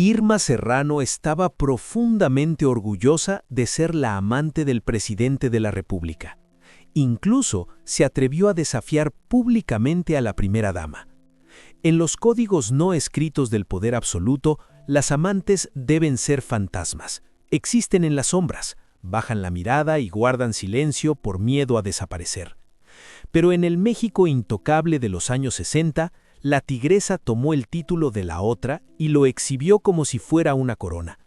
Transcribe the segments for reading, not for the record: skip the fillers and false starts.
Irma Serrano estaba profundamente orgullosa de ser la amante del presidente de la República. Incluso se atrevió a desafiar públicamente a la primera dama. En los códigos no escritos del poder absoluto, las amantes deben ser fantasmas. Existen en las sombras, bajan la mirada y guardan silencio por miedo a desaparecer. Pero en el México intocable de los años 60, la tigresa tomó el título de la otra y lo exhibió como si fuera una corona.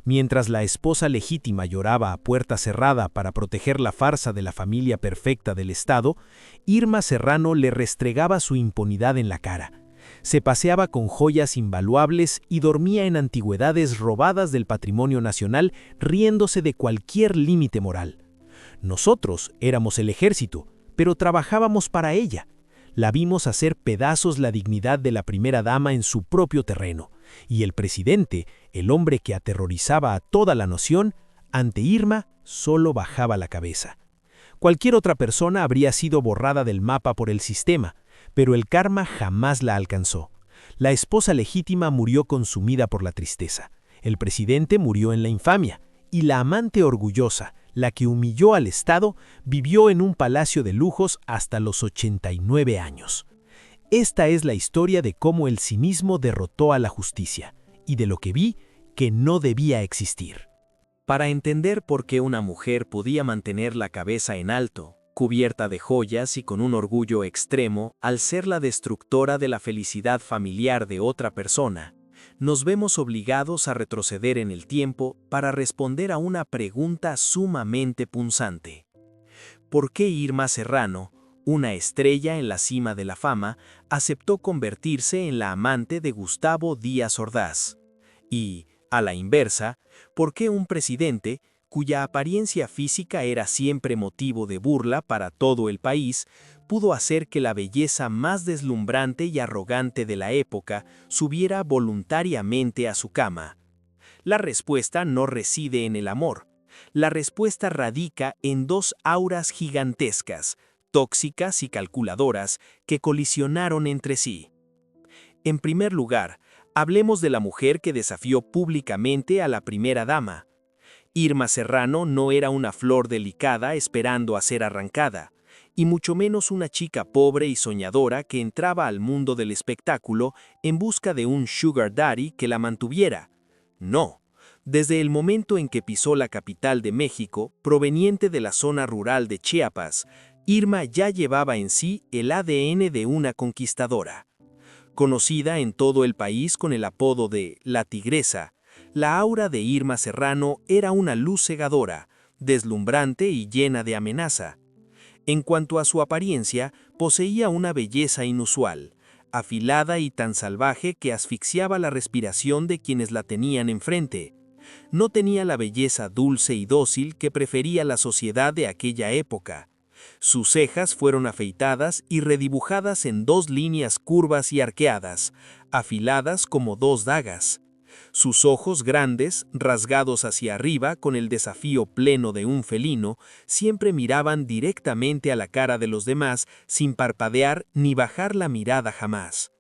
Mientras la esposa legítima lloraba a puerta cerrada para proteger la farsa de la familia perfecta del Estado, Irma Serrano le restregaba su impunidad en la cara. Se paseaba con joyas invaluables y dormía en antigüedades robadas del patrimonio nacional, riéndose de cualquier límite moral. Nosotros éramos el ejército, pero trabajábamos para ella. La vimos hacer pedazos la dignidad de la primera dama en su propio terreno, y el presidente, el hombre que aterrorizaba a toda la nación, ante Irma solo bajaba la cabeza. Cualquier otra persona habría sido borrada del mapa por el sistema, pero el karma jamás la alcanzó. La esposa legítima murió consumida por la tristeza, el presidente murió en la infamia, y la amante orgullosa, la que humilló al Estado, vivió en un palacio de lujos hasta los 89 años. Esta es la historia de cómo el cinismo derrotó a la justicia, y de lo que vi que no debía existir. Para entender por qué una mujer podía mantener la cabeza en alto, cubierta de joyas y con un orgullo extremo al ser la destructora de la felicidad familiar de otra persona, nos vemos obligados a retroceder en el tiempo para responder a una pregunta sumamente punzante. ¿Por qué Irma Serrano, una estrella en la cima de la fama, aceptó convertirse en la amante de Gustavo Díaz Ordaz? Y, a la inversa, ¿por qué un presidente, cuya apariencia física era siempre motivo de burla para todo el país, pudo hacer que la belleza más deslumbrante y arrogante de la época subiera voluntariamente a su cama? La respuesta no reside en el amor. La respuesta radica en dos auras gigantescas, tóxicas y calculadoras, que colisionaron entre sí. En primer lugar, hablemos de la mujer que desafió públicamente a la primera dama. Irma Serrano no era una flor delicada esperando a ser arrancada, y mucho menos una chica pobre y soñadora que entraba al mundo del espectáculo en busca de un sugar daddy que la mantuviera. No. Desde el momento en que pisó la capital de México, proveniente de la zona rural de Chiapas, Irma ya llevaba en sí el ADN de una conquistadora. Conocida en todo el país con el apodo de La Tigresa, la aura de Irma Serrano era una luz cegadora, deslumbrante y llena de amenaza. En cuanto a su apariencia, poseía una belleza inusual, afilada y tan salvaje que asfixiaba la respiración de quienes la tenían enfrente. No tenía la belleza dulce y dócil que prefería la sociedad de aquella época. Sus cejas fueron afeitadas y redibujadas en dos líneas curvas y arqueadas, afiladas como dos dagas. Sus ojos grandes, rasgados hacia arriba con el desafío pleno de un felino, siempre miraban directamente a la cara de los demás sin parpadear ni bajar la mirada jamás.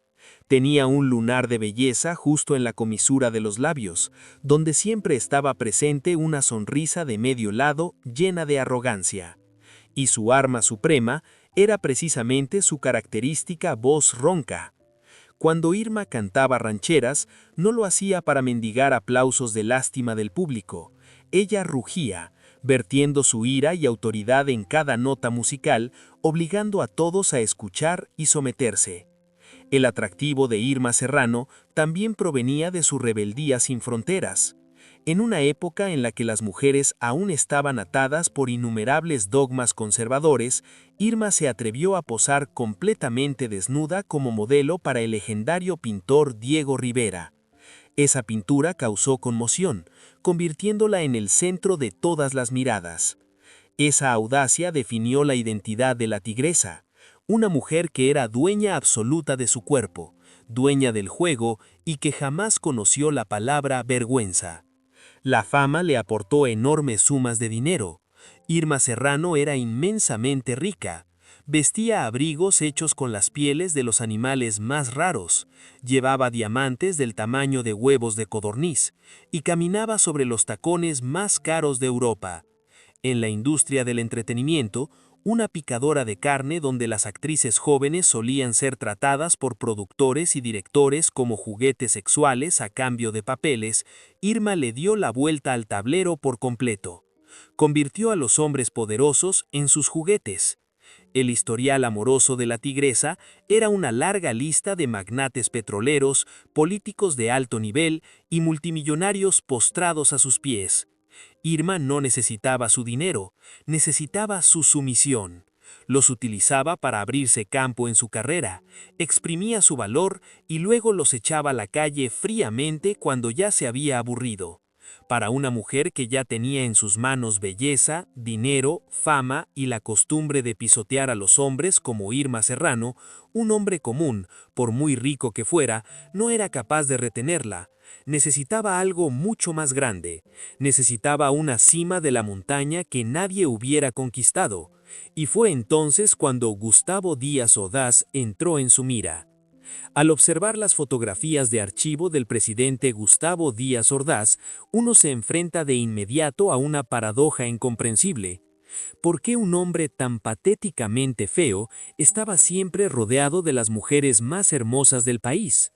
Tenía un lunar de belleza justo en la comisura de los labios, donde siempre estaba presente una sonrisa de medio lado llena de arrogancia. Y su arma suprema era precisamente su característica voz ronca. Cuando Irma cantaba rancheras, no lo hacía para mendigar aplausos de lástima del público. Ella rugía, vertiendo su ira y autoridad en cada nota musical, obligando a todos a escuchar y someterse. El atractivo de Irma Serrano también provenía de su rebeldía sin fronteras. En una época en la que las mujeres aún estaban atadas por innumerables dogmas conservadores, Irma se atrevió a posar completamente desnuda como modelo para el legendario pintor Diego Rivera. Esa pintura causó conmoción, convirtiéndola en el centro de todas las miradas. Esa audacia definió la identidad de la tigresa, una mujer que era dueña absoluta de su cuerpo, dueña del juego y que jamás conoció la palabra vergüenza. La fama le aportó enormes sumas de dinero. Irma Serrano era inmensamente rica, Vestía abrigos hechos con las pieles de los animales más raros, llevaba diamantes del tamaño de huevos de codorniz y caminaba sobre los tacones más caros de Europa. En la industria del entretenimiento, una picadora de carne donde las actrices jóvenes solían ser tratadas por productores y directores como juguetes sexuales a cambio de papeles, Irma le dio la vuelta al tablero por completo. Convirtió a los hombres poderosos en sus juguetes. El historial amoroso de la tigresa era una larga lista de magnates petroleros, políticos de alto nivel y multimillonarios postrados a sus pies. Irma no necesitaba su dinero, necesitaba su sumisión. Los utilizaba para abrirse campo en su carrera, exprimía su valor y luego los echaba a la calle fríamente cuando ya se había aburrido. Para una mujer que ya tenía en sus manos belleza, dinero, fama y la costumbre de pisotear a los hombres como Irma Serrano, un hombre común, por muy rico que fuera, no era capaz de retenerla. Necesitaba algo mucho más grande. Necesitaba una cima de la montaña que nadie hubiera conquistado. Y fue entonces cuando Gustavo Díaz Ordaz entró en su mira. Al observar las fotografías de archivo del presidente Gustavo Díaz Ordaz, uno se enfrenta de inmediato a una paradoja incomprensible. ¿Por qué un hombre tan patéticamente feo estaba siempre rodeado de las mujeres más hermosas del país?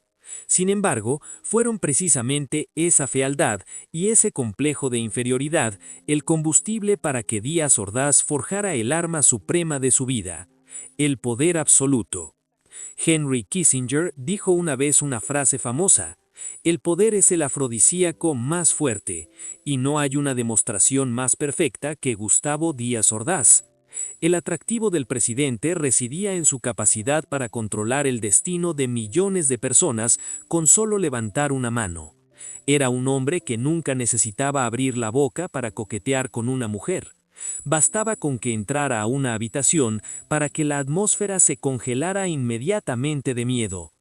Sin embargo, fueron precisamente esa fealdad y ese complejo de inferioridad el combustible para que Díaz Ordaz forjara el arma suprema de su vida, el poder absoluto. Henry Kissinger dijo una vez una frase famosa: el poder es el afrodisíaco más fuerte, y no hay una demostración más perfecta que Gustavo Díaz Ordaz. El atractivo del presidente residía en su capacidad para controlar el destino de millones de personas con solo levantar una mano. Era un hombre que nunca necesitaba abrir la boca para coquetear con una mujer. Bastaba con que entrara a una habitación para que la atmósfera se congelara inmediatamente de miedo.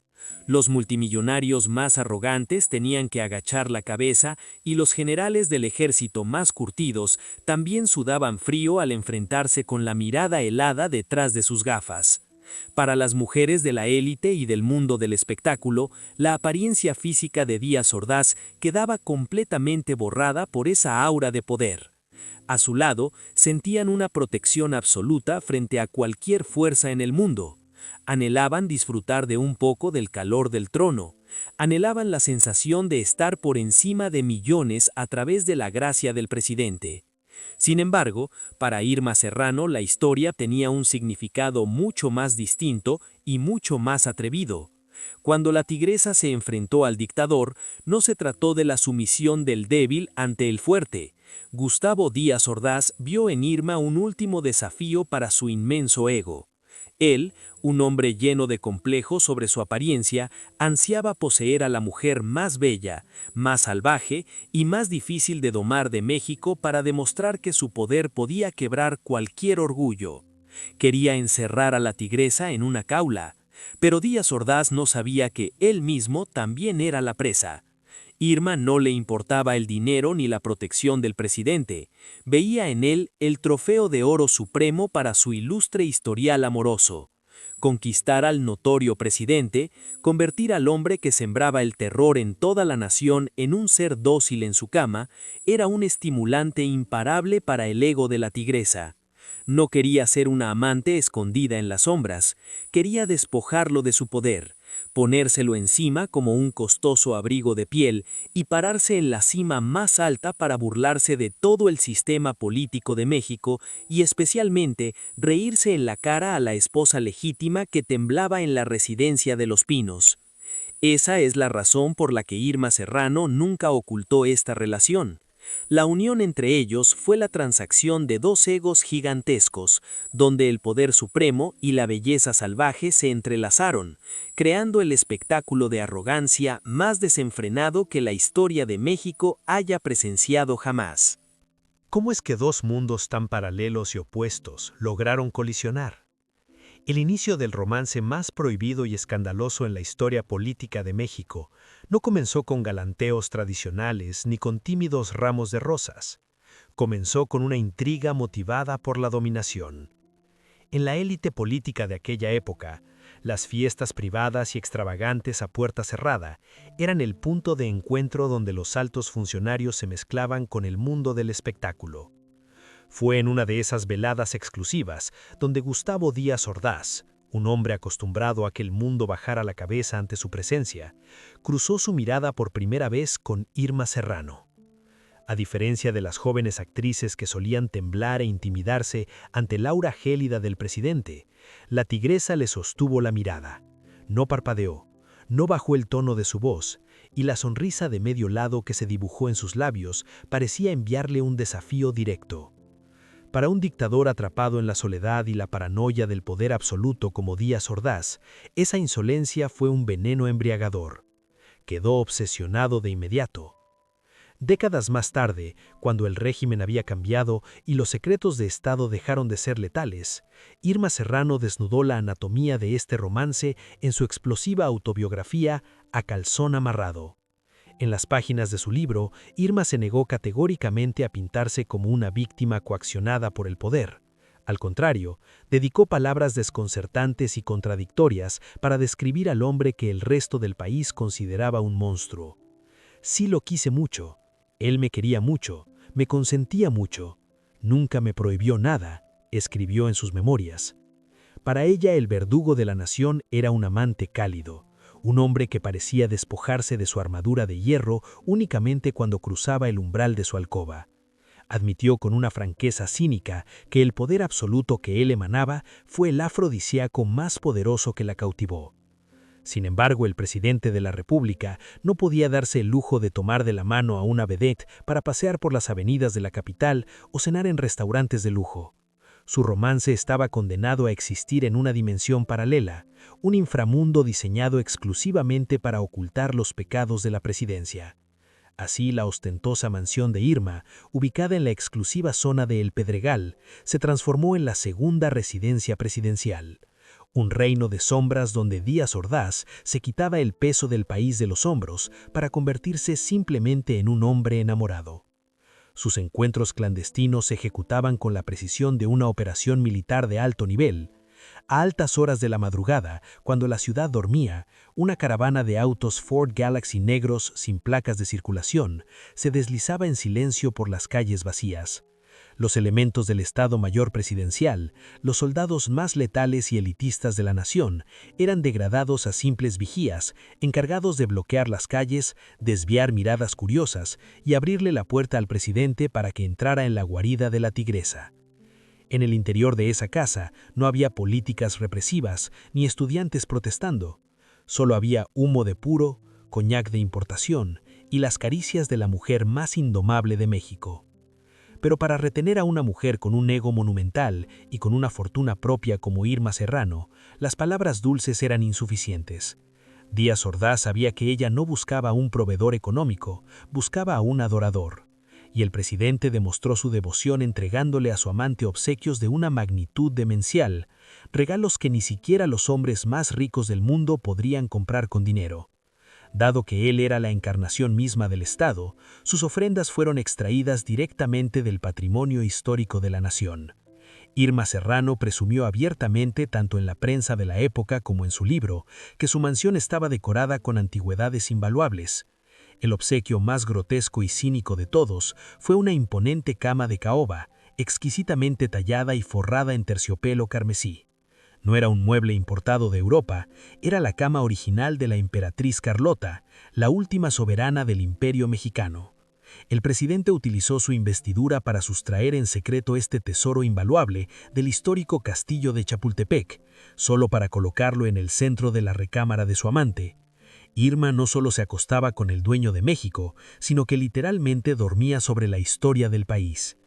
Los multimillonarios más arrogantes tenían que agachar la cabeza y los generales del ejército más curtidos también sudaban frío al enfrentarse con la mirada helada detrás de sus gafas. Para las mujeres de la élite y del mundo del espectáculo, la apariencia física de Díaz Ordaz quedaba completamente borrada por esa aura de poder. A su lado, sentían una protección absoluta frente a cualquier fuerza en el mundo. Anhelaban disfrutar de un poco del calor del trono. Anhelaban la sensación de estar por encima de millones a través de la gracia del presidente. Sin embargo, para Irma Serrano la historia tenía un significado mucho más distinto y mucho más atrevido. Cuando la tigresa se enfrentó al dictador, no se trató de la sumisión del débil ante el fuerte. Gustavo Díaz Ordaz vio en Irma un último desafío para su inmenso ego. Él, un hombre lleno de complejos sobre su apariencia, ansiaba poseer a la mujer más bella, más salvaje y más difícil de domar de México para demostrar que su poder podía quebrar cualquier orgullo. Quería encerrar a la tigresa en una jaula, pero Díaz Ordaz no sabía que él mismo también era la presa. Irma no le importaba el dinero ni la protección del presidente. Veía en él el trofeo de oro supremo para su ilustre historial amoroso. Conquistar al notorio presidente, convertir al hombre que sembraba el terror en toda la nación en un ser dócil en su cama, era un estimulante imparable para el ego de la tigresa. No quería ser una amante escondida en las sombras, quería despojarlo de su poder, ponérselo encima como un costoso abrigo de piel y pararse en la cima más alta para burlarse de todo el sistema político de México y especialmente reírse en la cara a la esposa legítima que temblaba en la residencia de Los Pinos. Esa es la razón por la que Irma Serrano nunca ocultó esta relación. La unión entre ellos fue la transacción de dos egos gigantescos, donde el poder supremo y la belleza salvaje se entrelazaron, creando el espectáculo de arrogancia más desenfrenado que la historia de México haya presenciado jamás. ¿Cómo es que dos mundos tan paralelos y opuestos lograron colisionar? El inicio del romance más prohibido y escandaloso en la historia política de México no comenzó con galanteos tradicionales ni con tímidos ramos de rosas. Comenzó con una intriga motivada por la dominación. En la élite política de aquella época, las fiestas privadas y extravagantes a puerta cerrada eran el punto de encuentro donde los altos funcionarios se mezclaban con el mundo del espectáculo. Fue en una de esas veladas exclusivas donde Gustavo Díaz Ordaz, un hombre acostumbrado a que el mundo bajara la cabeza ante su presencia, cruzó su mirada por primera vez con Irma Serrano. A diferencia de las jóvenes actrices que solían temblar e intimidarse ante el aura gélida del presidente, la tigresa le sostuvo la mirada. No parpadeó, no bajó el tono de su voz, y la sonrisa de medio lado que se dibujó en sus labios parecía enviarle un desafío directo. Para un dictador atrapado en la soledad y la paranoia del poder absoluto como Díaz Ordaz, esa insolencia fue un veneno embriagador. Quedó obsesionado de inmediato. Décadas más tarde, cuando el régimen había cambiado y los secretos de Estado dejaron de ser letales, Irma Serrano desnudó la anatomía de este romance en su explosiva autobiografía A calzón amarrado. En las páginas de su libro, Irma se negó categóricamente a pintarse como una víctima coaccionada por el poder. Al contrario, dedicó palabras desconcertantes y contradictorias para describir al hombre que el resto del país consideraba un monstruo. Sí lo quise mucho. Él me quería mucho, me consentía mucho. Nunca me prohibió nada, escribió en sus memorias. Para ella el verdugo de la nación era un amante cálido, un hombre que parecía despojarse de su armadura de hierro únicamente cuando cruzaba el umbral de su alcoba. Admitió con una franqueza cínica que el poder absoluto que él emanaba fue el afrodisíaco más poderoso que la cautivó. Sin embargo, el presidente de la República no podía darse el lujo de tomar de la mano a una vedette para pasear por las avenidas de la capital o cenar en restaurantes de lujo. Su romance estaba condenado a existir en una dimensión paralela, un inframundo diseñado exclusivamente para ocultar los pecados de la presidencia. Así, la ostentosa mansión de Irma, ubicada en la exclusiva zona de El Pedregal, se transformó en la segunda residencia presidencial. Un reino de sombras donde Díaz Ordaz se quitaba el peso del país de los hombros para convertirse simplemente en un hombre enamorado. Sus encuentros clandestinos se ejecutaban con la precisión de una operación militar de alto nivel. A altas horas de la madrugada, cuando la ciudad dormía, una caravana de autos Ford Galaxy negros sin placas de circulación se deslizaba en silencio por las calles vacías. Los elementos del Estado Mayor Presidencial, los soldados más letales y elitistas de la nación, eran degradados a simples vigías, encargados de bloquear las calles, desviar miradas curiosas y abrirle la puerta al presidente para que entrara en la guarida de la tigresa. En el interior de esa casa no había políticas represivas ni estudiantes protestando. Solo había humo de puro, coñac de importación y las caricias de la mujer más indomable de México. Pero para retener a una mujer con un ego monumental y con una fortuna propia como Irma Serrano, las palabras dulces eran insuficientes. Díaz Ordaz sabía que ella no buscaba a un proveedor económico, buscaba a un adorador. Y el presidente demostró su devoción entregándole a su amante obsequios de una magnitud demencial, regalos que ni siquiera los hombres más ricos del mundo podrían comprar con dinero. Dado que él era la encarnación misma del Estado, sus ofrendas fueron extraídas directamente del patrimonio histórico de la nación. Irma Serrano presumió abiertamente, tanto en la prensa de la época como en su libro, que su mansión estaba decorada con antigüedades invaluables. El obsequio más grotesco y cínico de todos fue una imponente cama de caoba, exquisitamente tallada y forrada en terciopelo carmesí. No era un mueble importado de Europa, era la cama original de la emperatriz Carlota, la última soberana del Imperio Mexicano. El presidente utilizó su investidura para sustraer en secreto este tesoro invaluable del histórico castillo de Chapultepec, solo para colocarlo en el centro de la recámara de su amante. Irma no solo se acostaba con el dueño de México, sino que literalmente dormía sobre la historia del país.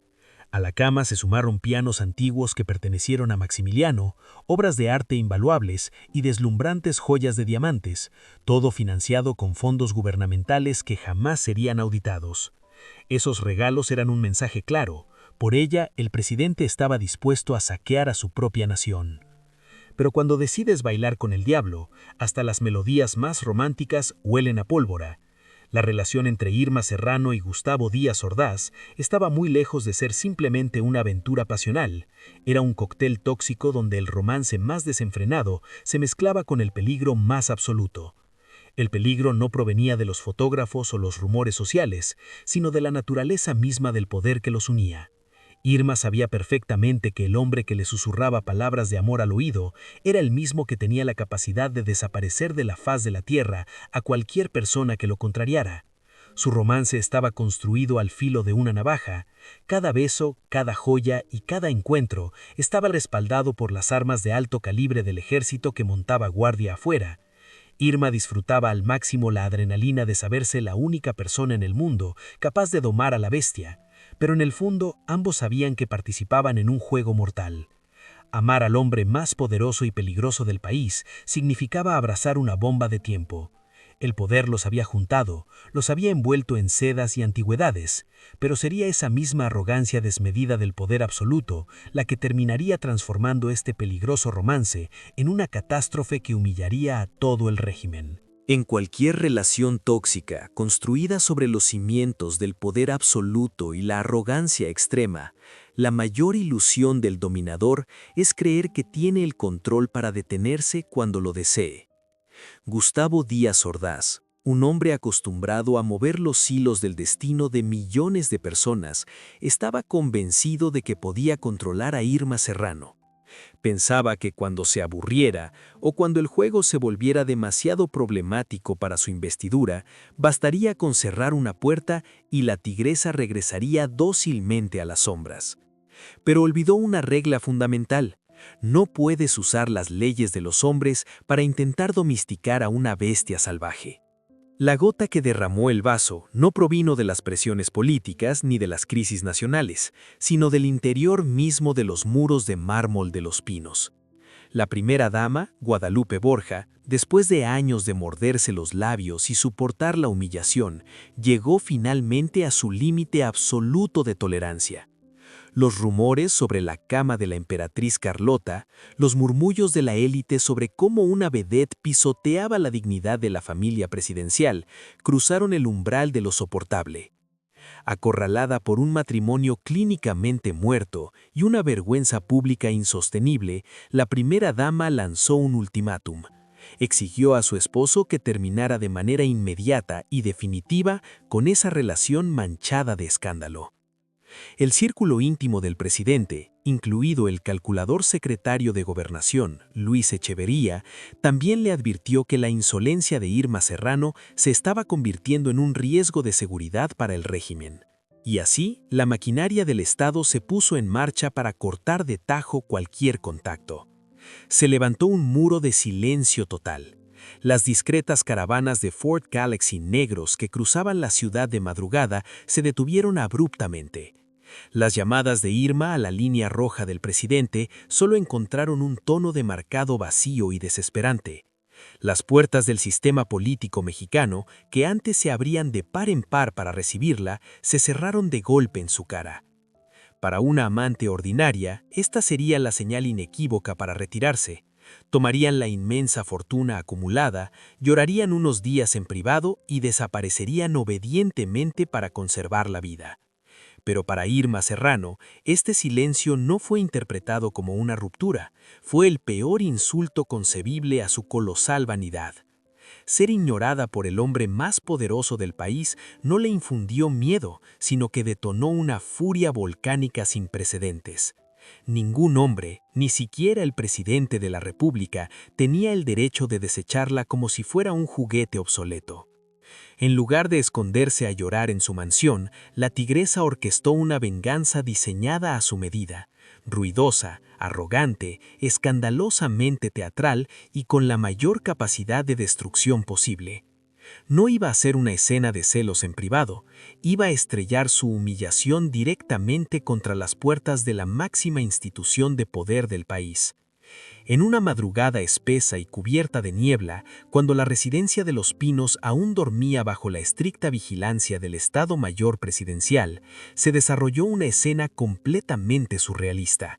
A la cama se sumaron pianos antiguos que pertenecieron a Maximiliano, obras de arte invaluables y deslumbrantes joyas de diamantes, todo financiado con fondos gubernamentales que jamás serían auditados. Esos regalos eran un mensaje claro: por ella el presidente estaba dispuesto a saquear a su propia nación. Pero cuando decides bailar con el diablo, hasta las melodías más románticas huelen a pólvora. La relación entre Irma Serrano y Gustavo Díaz Ordaz estaba muy lejos de ser simplemente una aventura pasional. Era un cóctel tóxico donde el romance más desenfrenado se mezclaba con el peligro más absoluto. El peligro no provenía de los fotógrafos o los rumores sociales, sino de la naturaleza misma del poder que los unía. Irma sabía perfectamente que el hombre que le susurraba palabras de amor al oído era el mismo que tenía la capacidad de desaparecer de la faz de la tierra a cualquier persona que lo contrariara. Su romance estaba construido al filo de una navaja. Cada beso, cada joya y cada encuentro estaba respaldado por las armas de alto calibre del ejército que montaba guardia afuera. Irma disfrutaba al máximo la adrenalina de saberse la única persona en el mundo capaz de domar a la bestia, pero en el fondo ambos sabían que participaban en un juego mortal. Amar al hombre más poderoso y peligroso del país significaba abrazar una bomba de tiempo. El poder los había juntado, los había envuelto en sedas y antigüedades, pero sería esa misma arrogancia desmedida del poder absoluto la que terminaría transformando este peligroso romance en una catástrofe que humillaría a todo el régimen. En cualquier relación tóxica construida sobre los cimientos del poder absoluto y la arrogancia extrema, la mayor ilusión del dominador es creer que tiene el control para detenerse cuando lo desee. Gustavo Díaz Ordaz, un hombre acostumbrado a mover los hilos del destino de millones de personas, estaba convencido de que podía controlar a Irma Serrano. Pensaba que cuando se aburriera o cuando el juego se volviera demasiado problemático para su investidura, bastaría con cerrar una puerta y la tigresa regresaría dócilmente a las sombras. Pero olvidó una regla fundamental: no puedes usar las leyes de los hombres para intentar domesticar a una bestia salvaje. La gota que derramó el vaso no provino de las presiones políticas ni de las crisis nacionales, sino del interior mismo de los muros de mármol de Los Pinos. La primera dama, Guadalupe Borja, después de años de morderse los labios y soportar la humillación, llegó finalmente a su límite absoluto de tolerancia. Los rumores sobre la cama de la emperatriz Carlota, los murmullos de la élite sobre cómo una vedette pisoteaba la dignidad de la familia presidencial, cruzaron el umbral de lo soportable. Acorralada por un matrimonio clínicamente muerto y una vergüenza pública insostenible, la primera dama lanzó un ultimátum. Exigió a su esposo que terminara de manera inmediata y definitiva con esa relación manchada de escándalo. El círculo íntimo del presidente, incluido el calculador secretario de Gobernación, Luis Echeverría, también le advirtió que la insolencia de Irma Serrano se estaba convirtiendo en un riesgo de seguridad para el régimen. Y así, la maquinaria del Estado se puso en marcha para cortar de tajo cualquier contacto. Se levantó un muro de silencio total. Las discretas caravanas de Ford Galaxy negros que cruzaban la ciudad de madrugada se detuvieron abruptamente. Las llamadas de Irma a la línea roja del presidente solo encontraron un tono de marcado vacío y desesperante. Las puertas del sistema político mexicano, que antes se abrían de par en par para recibirla, se cerraron de golpe en su cara. Para una amante ordinaria, esta sería la señal inequívoca para retirarse. Tomarían la inmensa fortuna acumulada, llorarían unos días en privado y desaparecerían obedientemente para conservar la vida. Pero para Irma Serrano, este silencio no fue interpretado como una ruptura, fue el peor insulto concebible a su colosal vanidad. Ser ignorada por el hombre más poderoso del país no le infundió miedo, sino que detonó una furia volcánica sin precedentes. Ningún hombre, ni siquiera el presidente de la República, tenía el derecho de desecharla como si fuera un juguete obsoleto. En lugar de esconderse a llorar en su mansión, la tigresa orquestó una venganza diseñada a su medida, ruidosa, arrogante, escandalosamente teatral y con la mayor capacidad de destrucción posible. No iba a ser una escena de celos en privado, iba a estrellar su humillación directamente contra las puertas de la máxima institución de poder del país. En una madrugada espesa y cubierta de niebla, cuando la residencia de Los Pinos aún dormía bajo la estricta vigilancia del Estado Mayor Presidencial, se desarrolló una escena completamente surrealista.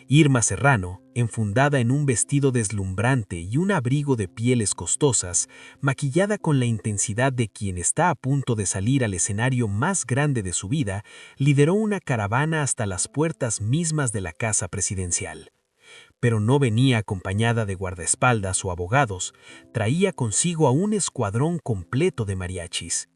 Irma Serrano, enfundada en un vestido deslumbrante y un abrigo de pieles costosas, maquillada con la intensidad de quien está a punto de salir al escenario más grande de su vida, lideró una caravana hasta las puertas mismas de la casa presidencial. Pero no venía acompañada de guardaespaldas o abogados, traía consigo a un escuadrón completo de mariachis.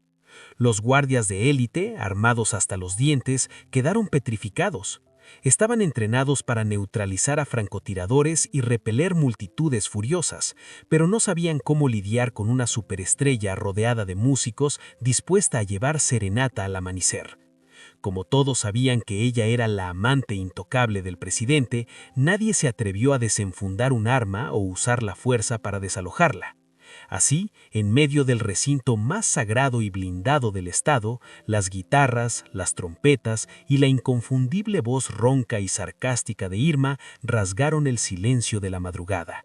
Los guardias de élite, armados hasta los dientes, quedaron petrificados. Estaban entrenados para neutralizar a francotiradores y repeler multitudes furiosas, pero no sabían cómo lidiar con una superestrella rodeada de músicos dispuesta a llevar serenata al amanecer. Como todos sabían que ella era la amante intocable del presidente, nadie se atrevió a desenfundar un arma o usar la fuerza para desalojarla. Así, en medio del recinto más sagrado y blindado del Estado, las guitarras, las trompetas y la inconfundible voz ronca y sarcástica de Irma rasgaron el silencio de la madrugada.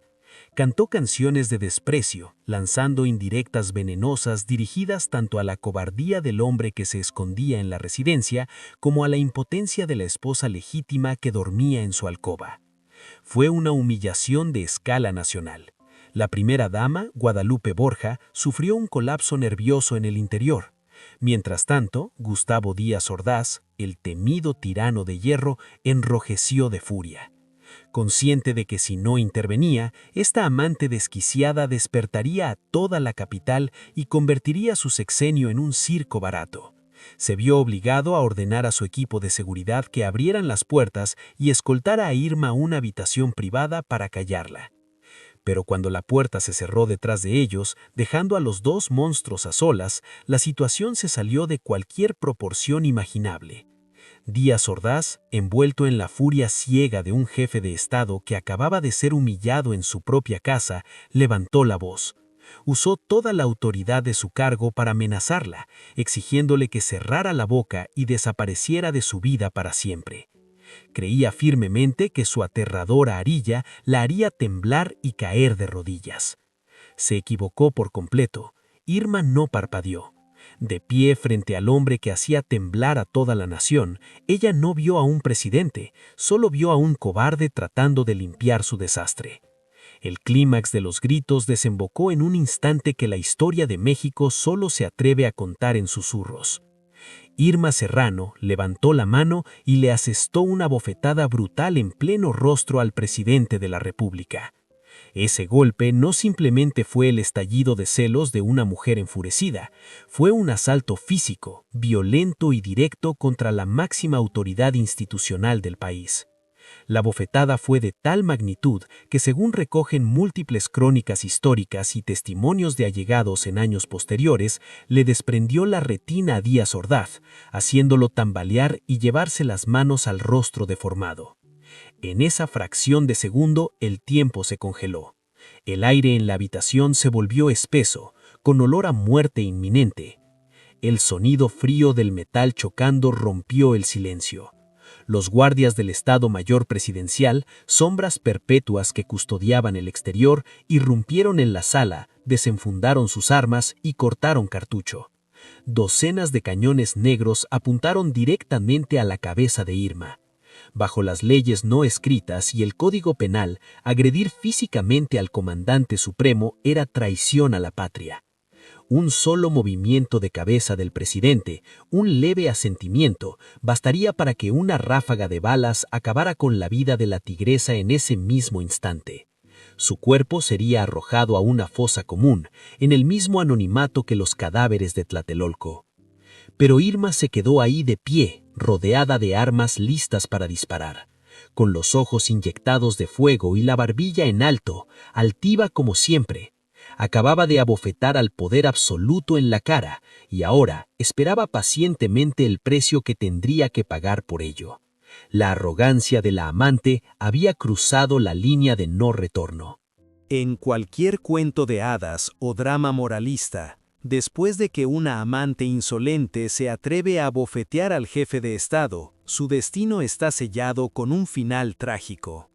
Cantó canciones de desprecio, lanzando indirectas venenosas dirigidas tanto a la cobardía del hombre que se escondía en la residencia como a la impotencia de la esposa legítima que dormía en su alcoba. Fue una humillación de escala nacional. La primera dama, Guadalupe Borja, sufrió un colapso nervioso en el interior. Mientras tanto, Gustavo Díaz Ordaz, el temido tirano de hierro, enrojeció de furia. Consciente de que si no intervenía, esta amante desquiciada despertaría a toda la capital y convertiría su sexenio en un circo barato. Se vio obligado a ordenar a su equipo de seguridad que abrieran las puertas y escoltara a Irma a una habitación privada para callarla. Pero cuando la puerta se cerró detrás de ellos, dejando a los dos monstruos a solas, la situación se salió de cualquier proporción imaginable. Díaz Ordaz, envuelto en la furia ciega de un jefe de Estado que acababa de ser humillado en su propia casa, levantó la voz. Usó toda la autoridad de su cargo para amenazarla, exigiéndole que cerrara la boca y desapareciera de su vida para siempre. Creía firmemente que su aterradora arilla la haría temblar y caer de rodillas. Se equivocó por completo. Irma no parpadeó. De pie frente al hombre que hacía temblar a toda la nación, ella no vio a un presidente, solo vio a un cobarde tratando de limpiar su desastre. El clímax de los gritos desembocó en un instante que la historia de México solo se atreve a contar en susurros. Irma Serrano levantó la mano y le asestó una bofetada brutal en pleno rostro al presidente de la República. Ese golpe no simplemente fue el estallido de celos de una mujer enfurecida, fue un asalto físico, violento y directo contra la máxima autoridad institucional del país. La bofetada fue de tal magnitud que, según recogen múltiples crónicas históricas y testimonios de allegados en años posteriores, le desprendió la retina a Díaz Ordaz, haciéndolo tambalear y llevarse las manos al rostro deformado. En esa fracción de segundo, el tiempo se congeló. El aire en la habitación se volvió espeso, con olor a muerte inminente. El sonido frío del metal chocando rompió el silencio. Los guardias del Estado Mayor Presidencial, sombras perpetuas que custodiaban el exterior, irrumpieron en la sala, desenfundaron sus armas y cortaron cartucho. Docenas de cañones negros apuntaron directamente a la cabeza de Irma. Bajo las leyes no escritas y el Código Penal, agredir físicamente al comandante supremo era traición a la patria. Un solo movimiento de cabeza del presidente, un leve asentimiento, bastaría para que una ráfaga de balas acabara con la vida de la tigresa en ese mismo instante. Su cuerpo sería arrojado a una fosa común, en el mismo anonimato que los cadáveres de Tlatelolco. Pero Irma se quedó ahí de pie, rodeada de armas listas para disparar, con los ojos inyectados de fuego y la barbilla en alto, altiva como siempre. Acababa de abofetar al poder absoluto en la cara y ahora esperaba pacientemente el precio que tendría que pagar por ello. La arrogancia de la amante había cruzado la línea de no retorno. En cualquier cuento de hadas o drama moralista, después de que una amante insolente se atreve a abofetear al jefe de Estado, su destino está sellado con un final trágico.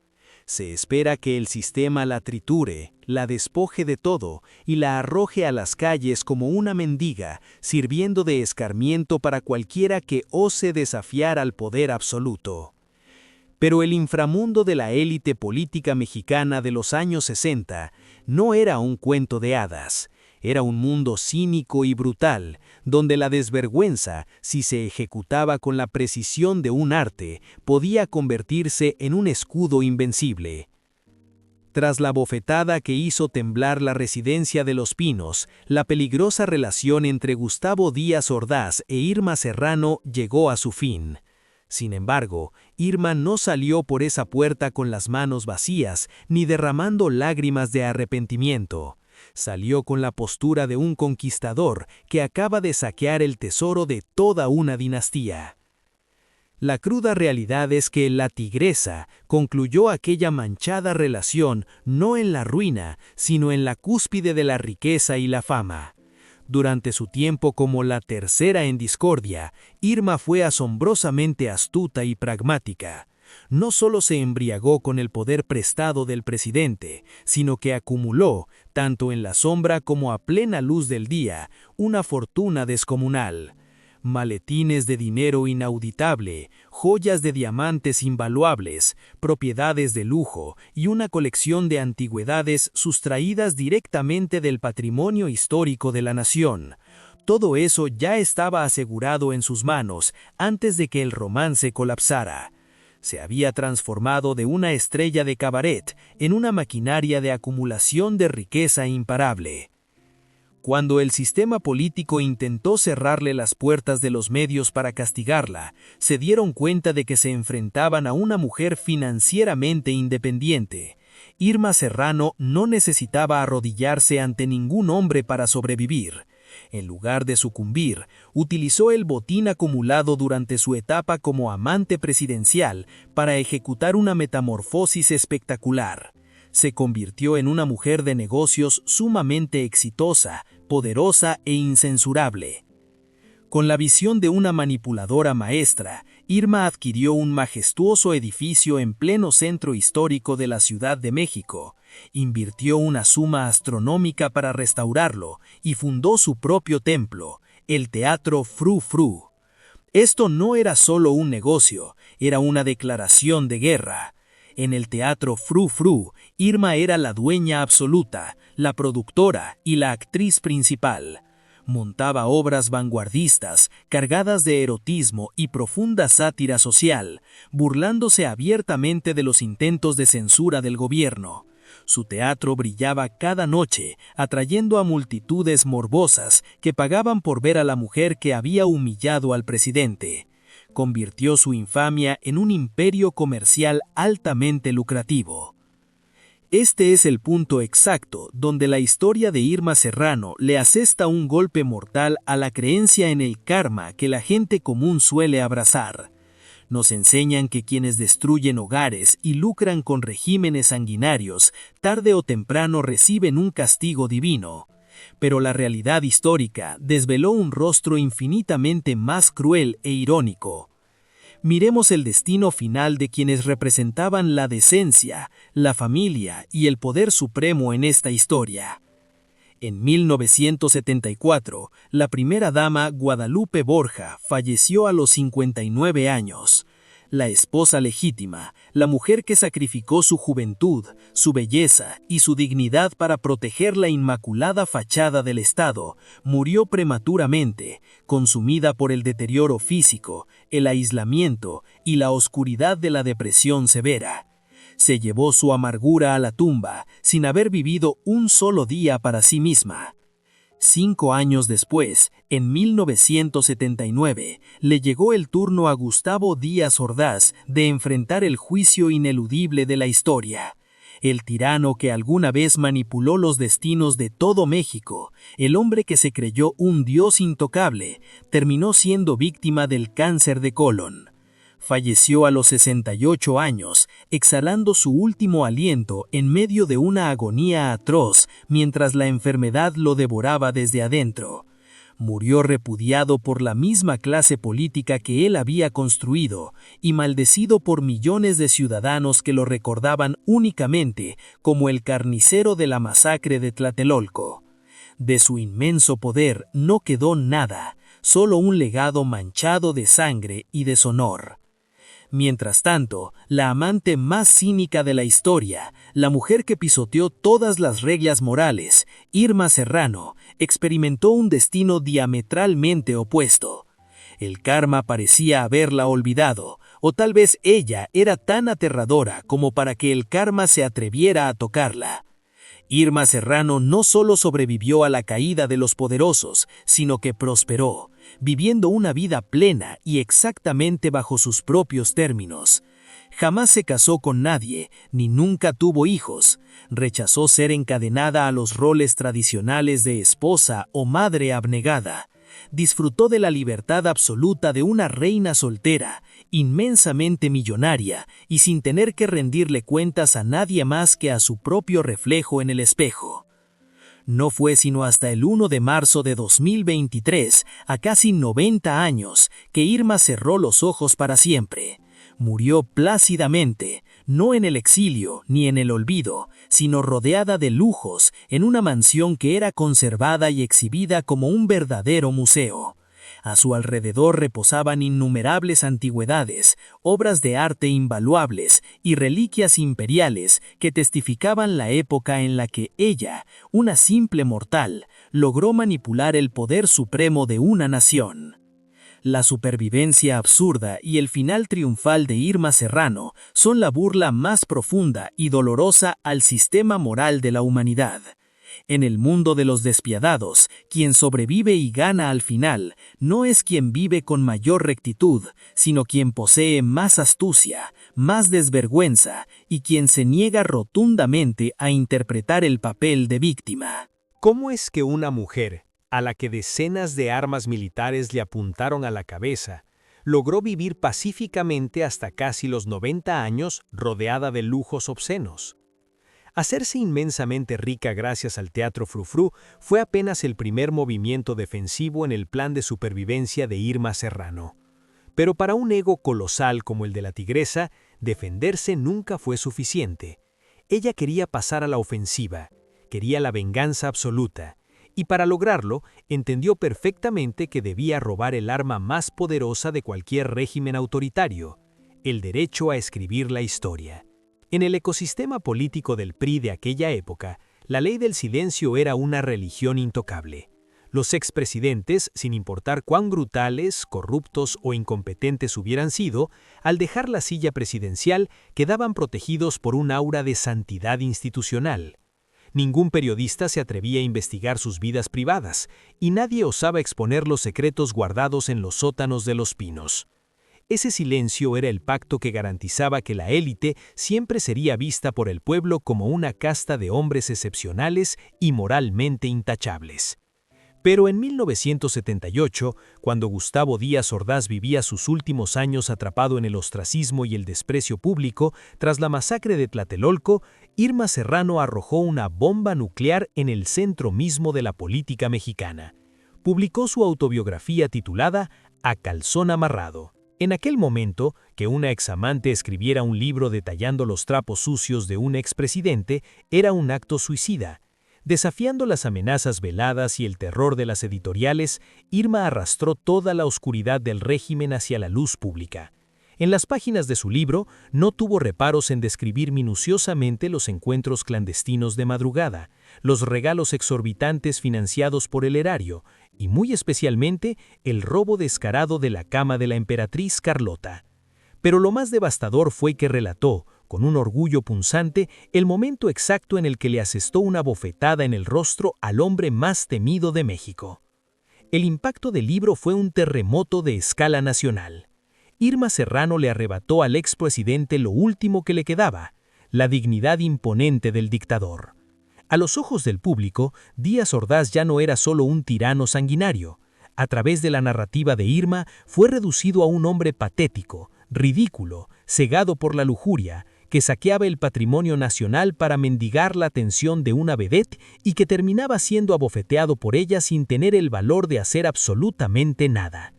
Se espera que el sistema la triture, la despoje de todo y la arroje a las calles como una mendiga, sirviendo de escarmiento para cualquiera que ose desafiar al poder absoluto. Pero el inframundo de la élite política mexicana de los años 60 no era un cuento de hadas. Era un mundo cínico y brutal, donde la desvergüenza, si se ejecutaba con la precisión de un arte, podía convertirse en un escudo invencible. Tras la bofetada que hizo temblar la residencia de Los Pinos, la peligrosa relación entre Gustavo Díaz Ordaz e Irma Serrano llegó a su fin. Sin embargo, Irma no salió por esa puerta con las manos vacías ni derramando lágrimas de arrepentimiento. Salió con la postura de un conquistador que acaba de saquear el tesoro de toda una dinastía. La cruda realidad es que la tigresa concluyó aquella manchada relación no en la ruina, sino en la cúspide de la riqueza y la fama. Durante su tiempo como la tercera en discordia, Irma fue asombrosamente astuta y pragmática. No solo se embriagó con el poder prestado del presidente, sino que acumuló, tanto en la sombra como a plena luz del día, una fortuna descomunal. Maletines de dinero inauditable, joyas de diamantes invaluables, propiedades de lujo y una colección de antigüedades sustraídas directamente del patrimonio histórico de la nación. Todo eso ya estaba asegurado en sus manos antes de que el romance colapsara. Se había transformado de una estrella de cabaret en una maquinaria de acumulación de riqueza imparable. Cuando el sistema político intentó cerrarle las puertas de los medios para castigarla, se dieron cuenta de que se enfrentaban a una mujer financieramente independiente. Irma Serrano no necesitaba arrodillarse ante ningún hombre para sobrevivir. En lugar de sucumbir, utilizó el botín acumulado durante su etapa como amante presidencial para ejecutar una metamorfosis espectacular. Se convirtió en una mujer de negocios sumamente exitosa, poderosa e incensurable. Con la visión de una manipuladora maestra, Irma adquirió un majestuoso edificio en pleno centro histórico de la Ciudad de México, invirtió una suma astronómica para restaurarlo y fundó su propio templo, el Teatro Frou Frou. Esto no era solo un negocio, era una declaración de guerra. En el Teatro Frou Frou, Irma era la dueña absoluta, la productora y la actriz principal. Montaba obras vanguardistas, cargadas de erotismo y profunda sátira social, burlándose abiertamente de los intentos de censura del gobierno. Su teatro brillaba cada noche, atrayendo a multitudes morbosas que pagaban por ver a la mujer que había humillado al presidente. Convirtió su infamia en un imperio comercial altamente lucrativo. Este es el punto exacto donde la historia de Irma Serrano le asesta un golpe mortal a la creencia en el karma que la gente común suele abrazar. Nos enseñan que quienes destruyen hogares y lucran con regímenes sanguinarios, tarde o temprano reciben un castigo divino. Pero la realidad histórica desveló un rostro infinitamente más cruel e irónico. Miremos el destino final de quienes representaban la decencia, la familia y el poder supremo en esta historia. En 1974, la primera dama Guadalupe Borja falleció a los 59 años. La esposa legítima, la mujer que sacrificó su juventud, su belleza y su dignidad para proteger la inmaculada fachada del Estado, murió prematuramente, consumida por el deterioro físico, el aislamiento y la oscuridad de la depresión severa. Se llevó su amargura a la tumba, sin haber vivido un solo día para sí misma. 5 años después, en 1979, le llegó el turno a Gustavo Díaz Ordaz de enfrentar el juicio ineludible de la historia. El tirano que alguna vez manipuló los destinos de todo México, el hombre que se creyó un dios intocable, terminó siendo víctima del cáncer de colon. Falleció a los 68 años, exhalando su último aliento en medio de una agonía atroz mientras la enfermedad lo devoraba desde adentro. Murió repudiado por la misma clase política que él había construido y maldecido por millones de ciudadanos que lo recordaban únicamente como el carnicero de la masacre de Tlatelolco. De su inmenso poder no quedó nada, solo un legado manchado de sangre y deshonor. Mientras tanto, la amante más cínica de la historia, la mujer que pisoteó todas las reglas morales, Irma Serrano, experimentó un destino diametralmente opuesto. El karma parecía haberla olvidado, o tal vez ella era tan aterradora como para que el karma se atreviera a tocarla. Irma Serrano no solo sobrevivió a la caída de los poderosos, sino que prosperó, viviendo una vida plena y exactamente bajo sus propios términos. Jamás se casó con nadie, ni nunca tuvo hijos. Rechazó ser encadenada a los roles tradicionales de esposa o madre abnegada. Disfrutó de la libertad absoluta de una reina soltera, inmensamente millonaria y sin tener que rendirle cuentas a nadie más que a su propio reflejo en el espejo. No fue sino hasta el 1 de marzo de 2023, a casi 90 años, que Irma cerró los ojos para siempre. Murió plácidamente, no en el exilio ni en el olvido, sino rodeada de lujos en una mansión que era conservada y exhibida como un verdadero museo. A su alrededor reposaban innumerables antigüedades, obras de arte invaluables y reliquias imperiales que testificaban la época en la que ella, una simple mortal, logró manipular el poder supremo de una nación. La supervivencia absurda y el final triunfal de Irma Serrano son la burla más profunda y dolorosa al sistema moral de la humanidad. En el mundo de los despiadados, quien sobrevive y gana al final no es quien vive con mayor rectitud, sino quien posee más astucia, más desvergüenza y quien se niega rotundamente a interpretar el papel de víctima. ¿Cómo es que una mujer, a la que decenas de armas militares le apuntaron a la cabeza, logró vivir pacíficamente hasta casi los 90 años rodeada de lujos obscenos? Hacerse inmensamente rica gracias al teatro frufru fue apenas el primer movimiento defensivo en el plan de supervivencia de Irma Serrano. Pero para un ego colosal como el de la tigresa, defenderse nunca fue suficiente. Ella quería pasar a la ofensiva, quería la venganza absoluta, y para lograrlo entendió perfectamente que debía robar el arma más poderosa de cualquier régimen autoritario, el derecho a escribir la historia. En el ecosistema político del PRI de aquella época, la ley del silencio era una religión intocable. Los expresidentes, sin importar cuán brutales, corruptos o incompetentes hubieran sido, al dejar la silla presidencial quedaban protegidos por un aura de santidad institucional. Ningún periodista se atrevía a investigar sus vidas privadas, y nadie osaba exponer los secretos guardados en los sótanos de los pinos. Ese silencio era el pacto que garantizaba que la élite siempre sería vista por el pueblo como una casta de hombres excepcionales y moralmente intachables. Pero en 1978, cuando Gustavo Díaz Ordaz vivía sus últimos años atrapado en el ostracismo y el desprecio público, tras la masacre de Tlatelolco, Irma Serrano arrojó una bomba nuclear en el centro mismo de la política mexicana. Publicó su autobiografía titulada A Calzón Amarrado. En aquel momento, que una examante escribiera un libro detallando los trapos sucios de un expresidente era un acto suicida. Desafiando las amenazas veladas y el terror de las editoriales, Irma arrastró toda la oscuridad del régimen hacia la luz pública. En las páginas de su libro, no tuvo reparos en describir minuciosamente los encuentros clandestinos de madrugada, los regalos exorbitantes financiados por el erario, y muy especialmente el robo descarado de la cama de la emperatriz Carlota. Pero lo más devastador fue que relató, con un orgullo punzante, el momento exacto en el que le asestó una bofetada en el rostro al hombre más temido de México. El impacto del libro fue un terremoto de escala nacional. Irma Serrano le arrebató al expresidente lo último que le quedaba, la dignidad imponente del dictador. A los ojos del público, Díaz Ordaz ya no era solo un tirano sanguinario. A través de la narrativa de Irma, fue reducido a un hombre patético, ridículo, cegado por la lujuria, que saqueaba el patrimonio nacional para mendigar la atención de una vedette y que terminaba siendo abofeteado por ella sin tener el valor de hacer absolutamente nada.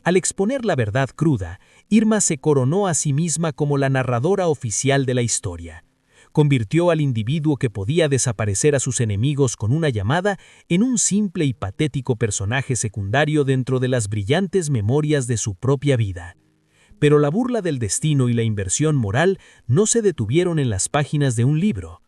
Al exponer la verdad cruda, Irma se coronó a sí misma como la narradora oficial de la historia. Convirtió al individuo que podía desaparecer a sus enemigos con una llamada en un simple y patético personaje secundario dentro de las brillantes memorias de su propia vida. Pero la burla del destino y la inversión moral no se detuvieron en las páginas de un libro.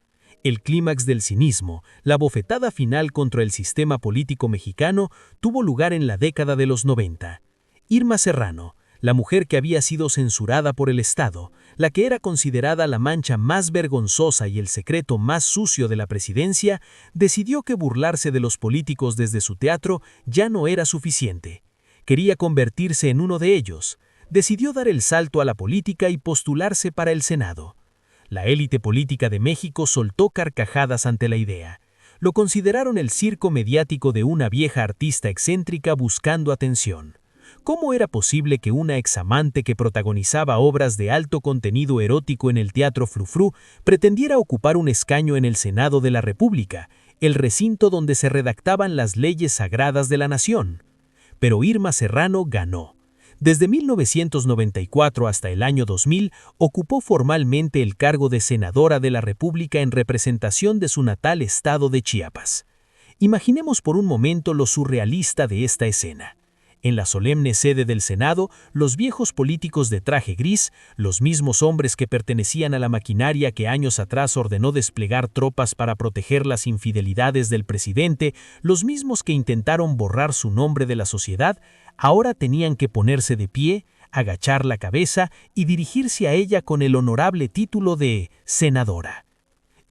El clímax del cinismo, la bofetada final contra el sistema político mexicano, tuvo lugar en la década de los 90. Irma Serrano, la mujer que había sido censurada por el Estado, la que era considerada la mancha más vergonzosa y el secreto más sucio de la presidencia, decidió que burlarse de los políticos desde su teatro ya no era suficiente. Quería convertirse en uno de ellos. Decidió dar el salto a la política y postularse para el Senado. La élite política de México soltó carcajadas ante la idea. Lo consideraron el circo mediático de una vieja artista excéntrica buscando atención. ¿Cómo era posible que una examante que protagonizaba obras de alto contenido erótico en el Teatro Frufru pretendiera ocupar un escaño en el Senado de la República, el recinto donde se redactaban las leyes sagradas de la nación? Pero Irma Serrano ganó. Desde 1994 hasta el año 2000, ocupó formalmente el cargo de senadora de la República en representación de su natal estado de Chiapas. Imaginemos por un momento lo surrealista de esta escena. En la solemne sede del Senado, los viejos políticos de traje gris, los mismos hombres que pertenecían a la maquinaria que años atrás ordenó desplegar tropas para proteger las infidelidades del presidente, los mismos que intentaron borrar su nombre de la sociedad, ahora tenían que ponerse de pie, agachar la cabeza y dirigirse a ella con el honorable título de senadora.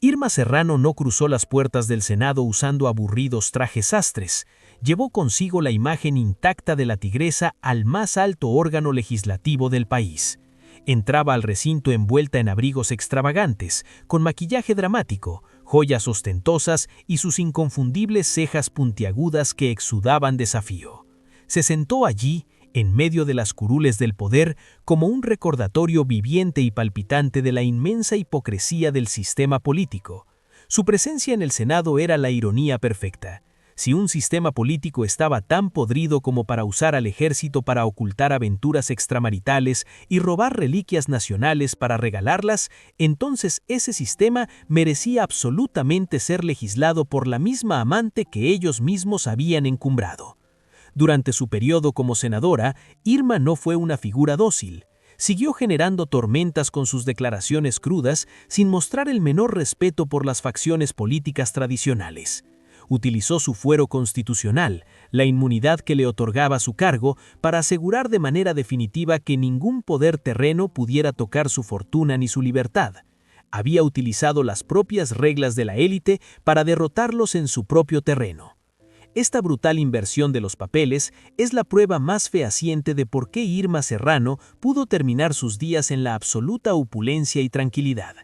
Irma Serrano no cruzó las puertas del Senado usando aburridos trajes sastres. Llevó consigo la imagen intacta de la tigresa al más alto órgano legislativo del país. Entraba al recinto envuelta en abrigos extravagantes, con maquillaje dramático, joyas ostentosas y sus inconfundibles cejas puntiagudas que exudaban desafío. Se sentó allí, en medio de las curules del poder, como un recordatorio viviente y palpitante de la inmensa hipocresía del sistema político. Su presencia en el Senado era la ironía perfecta. Si un sistema político estaba tan podrido como para usar al ejército para ocultar aventuras extramaritales y robar reliquias nacionales para regalarlas, entonces ese sistema merecía absolutamente ser legislado por la misma amante que ellos mismos habían encumbrado. Durante su periodo como senadora, Irma no fue una figura dócil. Siguió generando tormentas con sus declaraciones crudas sin mostrar el menor respeto por las facciones políticas tradicionales. Utilizó su fuero constitucional, la inmunidad que le otorgaba su cargo, para asegurar de manera definitiva que ningún poder terreno pudiera tocar su fortuna ni su libertad. Había utilizado las propias reglas de la élite para derrotarlos en su propio terreno. Esta brutal inversión de los papeles es la prueba más fehaciente de por qué Irma Serrano pudo terminar sus días en la absoluta opulencia y tranquilidad.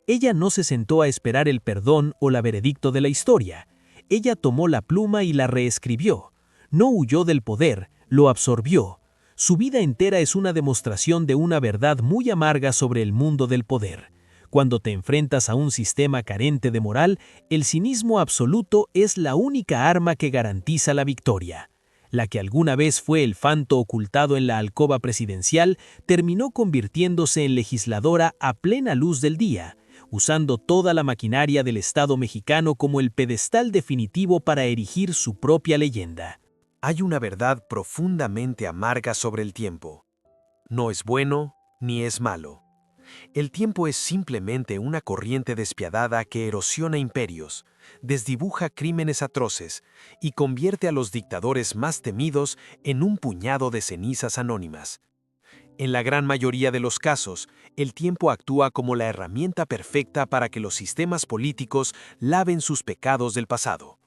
Ella no se sentó a esperar el perdón o la veredicto de la historia. Ella tomó la pluma y la reescribió. No huyó del poder, lo absorbió. Su vida entera es una demostración de una verdad muy amarga sobre el mundo del poder. Cuando te enfrentas a un sistema carente de moral, el cinismo absoluto es la única arma que garantiza la victoria. La que alguna vez fue el fanto ocultado en la alcoba presidencial, terminó convirtiéndose en legisladora a plena luz del día, usando toda la maquinaria del Estado mexicano como el pedestal definitivo para erigir su propia leyenda. Hay una verdad profundamente amarga sobre el tiempo. No es bueno ni es malo. El tiempo es simplemente una corriente despiadada que erosiona imperios, desdibuja crímenes atroces y convierte a los dictadores más temidos en un puñado de cenizas anónimas. En la gran mayoría de los casos, el tiempo actúa como la herramienta perfecta para que los sistemas políticos laven sus pecados del pasado.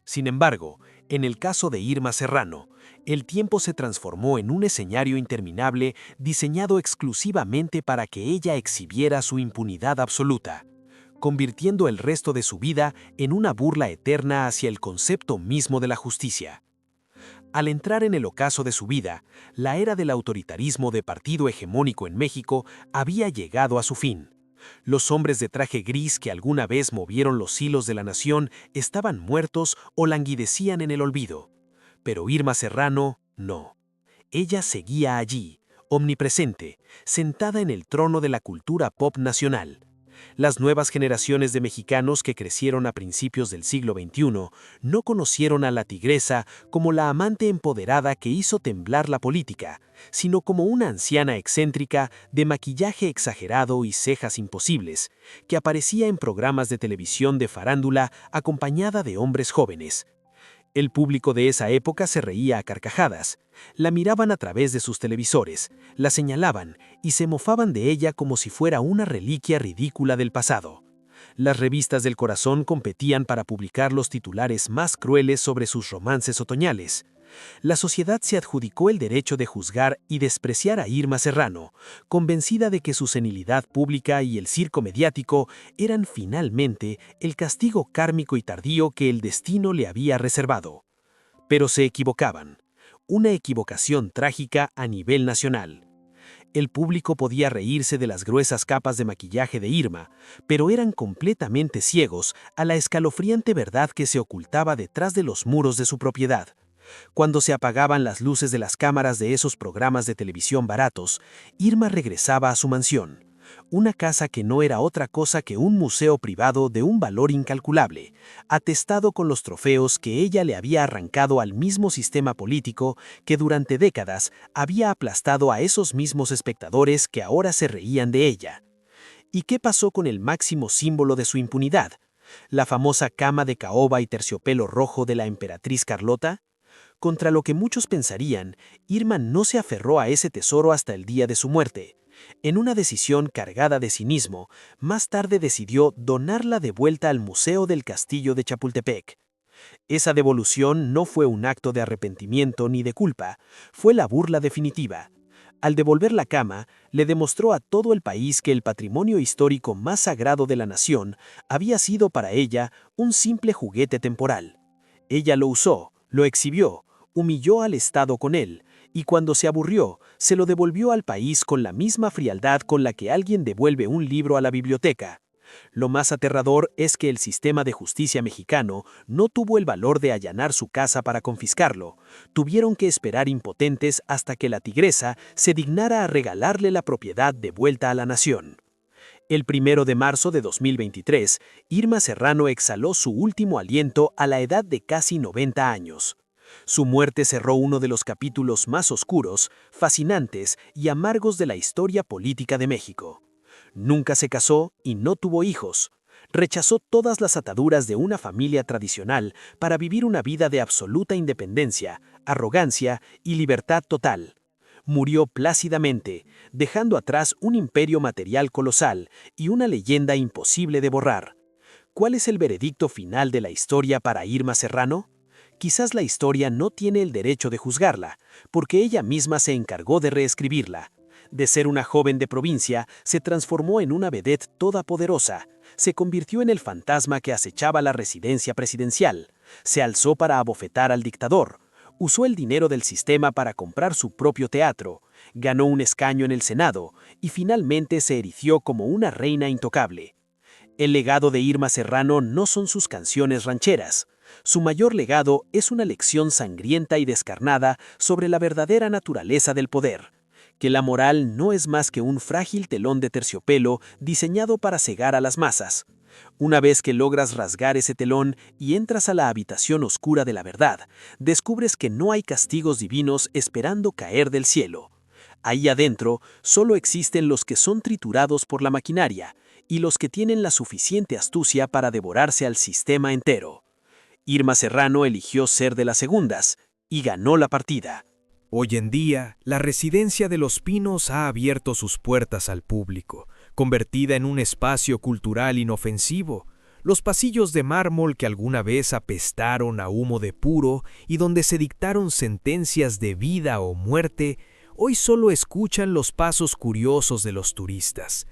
Sin embargo, en el caso de Irma Serrano, el tiempo se transformó en un escenario interminable diseñado exclusivamente para que ella exhibiera su impunidad absoluta, convirtiendo el resto de su vida en una burla eterna hacia el concepto mismo de la justicia. Al entrar en el ocaso de su vida, la era del autoritarismo de partido hegemónico en México había llegado a su fin. Los hombres de traje gris que alguna vez movieron los hilos de la nación estaban muertos o languidecían en el olvido. Pero Irma Serrano, no. Ella seguía allí, omnipresente, sentada en el trono de la cultura pop nacional. Las nuevas generaciones de mexicanos que crecieron a principios del siglo XXI no conocieron a la tigresa como la amante empoderada que hizo temblar la política, sino como una anciana excéntrica de maquillaje exagerado y cejas imposibles, que aparecía en programas de televisión de farándula acompañada de hombres jóvenes. El público de esa época se reía a carcajadas, la miraban a través de sus televisores, la señalaban y se mofaban de ella como si fuera una reliquia ridícula del pasado. Las revistas del corazón competían para publicar los titulares más crueles sobre sus romances otoñales. La sociedad se adjudicó el derecho de juzgar y despreciar a Irma Serrano, convencida de que su senilidad pública y el circo mediático eran finalmente el castigo kármico y tardío que el destino le había reservado. Pero se equivocaban. Una equivocación trágica a nivel nacional. El público podía reírse de las gruesas capas de maquillaje de Irma, pero eran completamente ciegos a la escalofriante verdad que se ocultaba detrás de los muros de su propiedad. Cuando se apagaban las luces de las cámaras de esos programas de televisión baratos, Irma regresaba a su mansión, una casa que no era otra cosa que un museo privado de un valor incalculable, atestado con los trofeos que ella le había arrancado al mismo sistema político que durante décadas había aplastado a esos mismos espectadores que ahora se reían de ella. ¿Y qué pasó con el máximo símbolo de su impunidad? ¿La famosa cama de caoba y terciopelo rojo de la emperatriz Carlota? Contra lo que muchos pensarían, Irma no se aferró a ese tesoro hasta el día de su muerte. En una decisión cargada de cinismo, más tarde decidió donarla de vuelta al Museo del Castillo de Chapultepec. Esa devolución no fue un acto de arrepentimiento ni de culpa, fue la burla definitiva. Al devolver la cama, le demostró a todo el país que el patrimonio histórico más sagrado de la nación había sido para ella un simple juguete temporal. Ella lo usó, lo exhibió, humilló al Estado con él, y cuando se aburrió, se lo devolvió al país con la misma frialdad con la que alguien devuelve un libro a la biblioteca. Lo más aterrador es que el sistema de justicia mexicano no tuvo el valor de allanar su casa para confiscarlo. Tuvieron que esperar impotentes hasta que la tigresa se dignara a regalarle la propiedad de vuelta a la nación. El 1 de marzo de 2023, Irma Serrano exhaló su último aliento a la edad de casi 90 años. Su muerte cerró uno de los capítulos más oscuros, fascinantes y amargos de la historia política de México. Nunca se casó y no tuvo hijos. Rechazó todas las ataduras de una familia tradicional para vivir una vida de absoluta independencia, arrogancia y libertad total. Murió plácidamente, dejando atrás un imperio material colosal y una leyenda imposible de borrar. ¿Cuál es el veredicto final de la historia para Irma Serrano? Quizás la historia no tiene el derecho de juzgarla, porque ella misma se encargó de reescribirla. De ser una joven de provincia, se transformó en una vedette todopoderosa, se convirtió en el fantasma que acechaba la residencia presidencial, se alzó para abofetar al dictador, usó el dinero del sistema para comprar su propio teatro, ganó un escaño en el Senado y finalmente se erigió como una reina intocable. El legado de Irma Serrano no son sus canciones rancheras. Su mayor legado es una lección sangrienta y descarnada sobre la verdadera naturaleza del poder, que la moral no es más que un frágil telón de terciopelo diseñado para cegar a las masas. Una vez que logras rasgar ese telón y entras a la habitación oscura de la verdad, descubres que no hay castigos divinos esperando caer del cielo. Ahí adentro solo existen los que son triturados por la maquinaria y los que tienen la suficiente astucia para devorarse al sistema entero. Irma Serrano eligió ser de las segundas y ganó la partida. Hoy en día, la Residencia de los Pinos ha abierto sus puertas al público, convertida en un espacio cultural inofensivo. Los pasillos de mármol que alguna vez apestaron a humo de puro y donde se dictaron sentencias de vida o muerte, hoy solo escuchan los pasos curiosos de los turistas.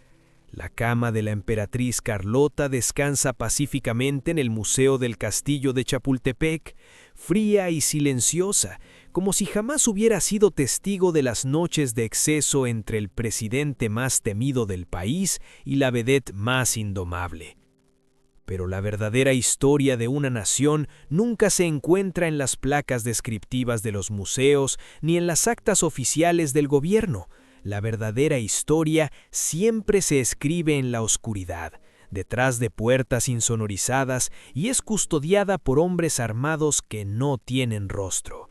La cama de la emperatriz Carlota descansa pacíficamente en el Museo del Castillo de Chapultepec, fría y silenciosa, como si jamás hubiera sido testigo de las noches de exceso entre el presidente más temido del país y la vedette más indomable. Pero la verdadera historia de una nación nunca se encuentra en las placas descriptivas de los museos ni en las actas oficiales del gobierno. La verdadera historia siempre se escribe en la oscuridad, detrás de puertas insonorizadas, y es custodiada por hombres armados que no tienen rostro.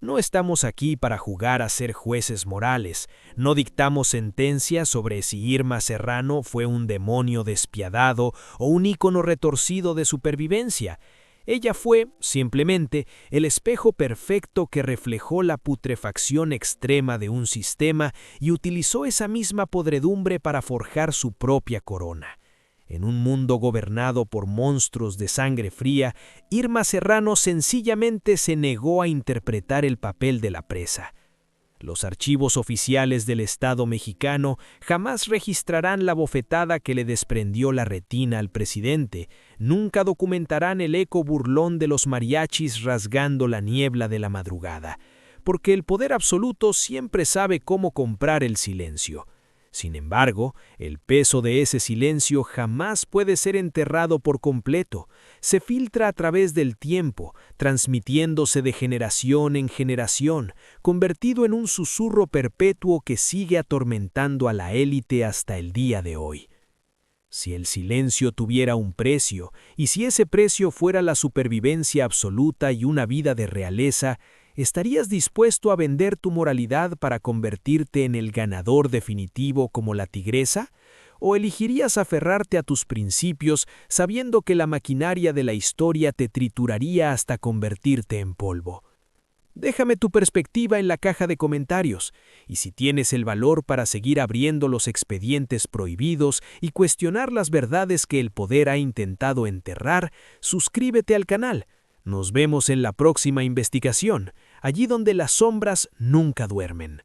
No estamos aquí para jugar a ser jueces morales, no dictamos sentencias sobre si Irma Serrano fue un demonio despiadado o un ícono retorcido de supervivencia. Ella fue, simplemente, el espejo perfecto que reflejó la putrefacción extrema de un sistema y utilizó esa misma podredumbre para forjar su propia corona. En un mundo gobernado por monstruos de sangre fría, Irma Serrano sencillamente se negó a interpretar el papel de la presa. Los archivos oficiales del Estado mexicano jamás registrarán la bofetada que le desprendió la retina al presidente, nunca documentarán el eco burlón de los mariachis rasgando la niebla de la madrugada, porque el poder absoluto siempre sabe cómo comprar el silencio. Sin embargo, el peso de ese silencio jamás puede ser enterrado por completo. Se filtra a través del tiempo, transmitiéndose de generación en generación, convertido en un susurro perpetuo que sigue atormentando a la élite hasta el día de hoy. Si el silencio tuviera un precio, y si ese precio fuera la supervivencia absoluta y una vida de realeza, ¿estarías dispuesto a vender tu moralidad para convertirte en el ganador definitivo como la tigresa? ¿O elegirías aferrarte a tus principios sabiendo que la maquinaria de la historia te trituraría hasta convertirte en polvo? Déjame tu perspectiva en la caja de comentarios, y si tienes el valor para seguir abriendo los expedientes prohibidos y cuestionar las verdades que el poder ha intentado enterrar, suscríbete al canal. Nos vemos en la próxima investigación, allí donde las sombras nunca duermen.